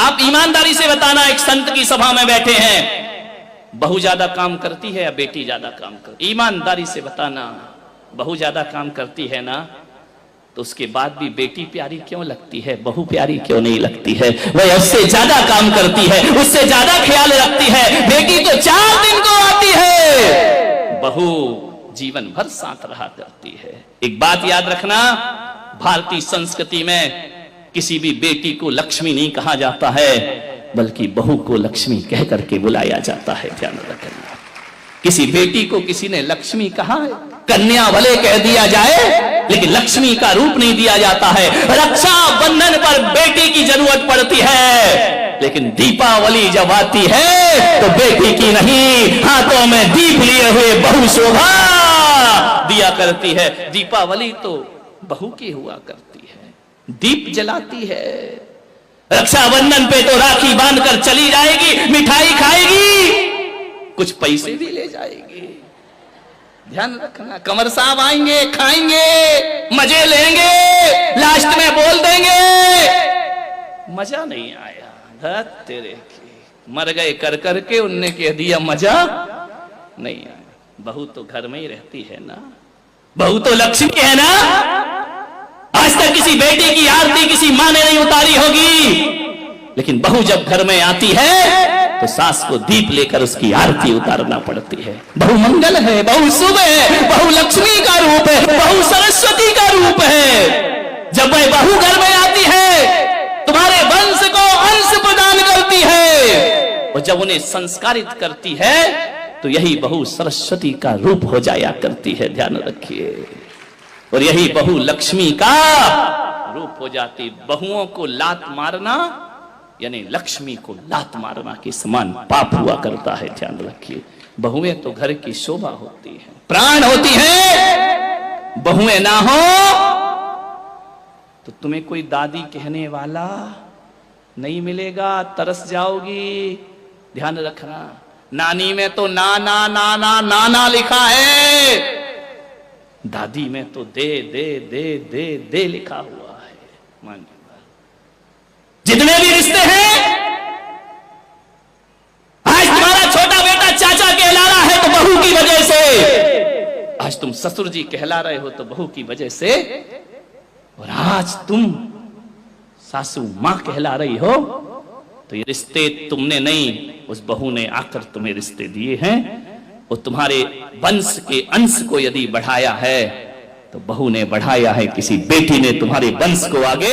आप ईमानदारी से बताना, एक संत की सभा में बैठे हैं, बहू ज्यादा काम करती है या बेटी ज्यादा काम करती? ईमानदारी से बताना, बहू ज्यादा काम करती है ना, तो उसके बाद भी बेटी प्यारी क्यों लगती है, बहू प्यारी क्यों नहीं लगती है? वह उससे ज्यादा काम करती है, उससे ज्यादा ख्याल रखती है। बेटी तो 4 दिन को आती है, बहू जीवन भर साथ रहा करती है। एक बात याद रखना, भारतीय संस्कृति में किसी भी बेटी को लक्ष्मी नहीं कहा जाता है, बल्कि बहू को लक्ष्मी कह करके बुलाया जाता है। ध्यान रखना, किसी बेटी को किसी ने लक्ष्मी कहा है, कन्या भले कह दिया जाए, लेकिन लक्ष्मी का रूप नहीं दिया जाता है। रक्षा बंधन पर बेटी की जरूरत पड़ती है, लेकिन दीपावली जब आती है तो बेटी की नहीं, हाथों में दीप लिए हुए बहू शोभा दिया करती है। दीपावली तो बहू की हुआ करती है, दीप जलाती है। रक्षाबंधन पे तो राखी बांधकर चली जाएगी, मिठाई खाएगी, कुछ पैसे भी ले जाएगी। ध्यान रखना, कंवर साहब आएंगे, खाएंगे, मजे लेंगे, लास्ट में बोल देंगे मजा नहीं आया, धत तेरे की, मर गए कर करके, उनने कह दिया मजा नहीं आया। बहू तो घर में ही रहती है ना, बहू तो लक्ष्मी है ना। आज तक किसी बेटी की आरती किसी माँ ने नहीं उतारी होगी, लेकिन बहू जब घर में आती है तो सास को दीप लेकर उसकी आरती उतारना पड़ती है। बहू मंगल है, बहू शुभ है, बहू लक्ष्मी का रूप है, बहू सरस्वती का रूप है। जब वह बहू घर में आती है, तुम्हारे वंश को अंश प्रदान करती है, और जब उन्हें संस्कारित करती है तो यही बहू सरस्वती का रूप हो जाया करती है। ध्यान रखिए, और यही बहू लक्ष्मी का रूप हो जाती। बहुओं को लात मारना यानी लक्ष्मी को लात मारना के समान पाप हुआ करता है। ध्यान रखिए, बहुएं तो घर की शोभा होती है, प्राण होती है। बहुएं ना हो तो तुम्हें कोई दादी कहने वाला नहीं मिलेगा, तरस जाओगी। ध्यान रखना, नानी में तो नाना नाना नाना लिखा है, दादी में तो दे दे दे दे दे लिखा हुआ है। मान जितने भी रिश्ते हैं, आज तुम्हारा छोटा बेटा चाचा कहला रहा है तो बहू की वजह से, आज तुम ससुर जी कहला रहे हो तो बहू की वजह से, और आज तुम सासू मां कहला रही हो तो ये रिश्ते तुमने नहीं, उस बहू ने आकर तुम्हें रिश्ते दिए हैं। और तुम्हारे वंश के अंश को यदि बढ़ाया है तो बहू ने बढ़ाया है, किसी बेटी ने तुम्हारे वंश को आगे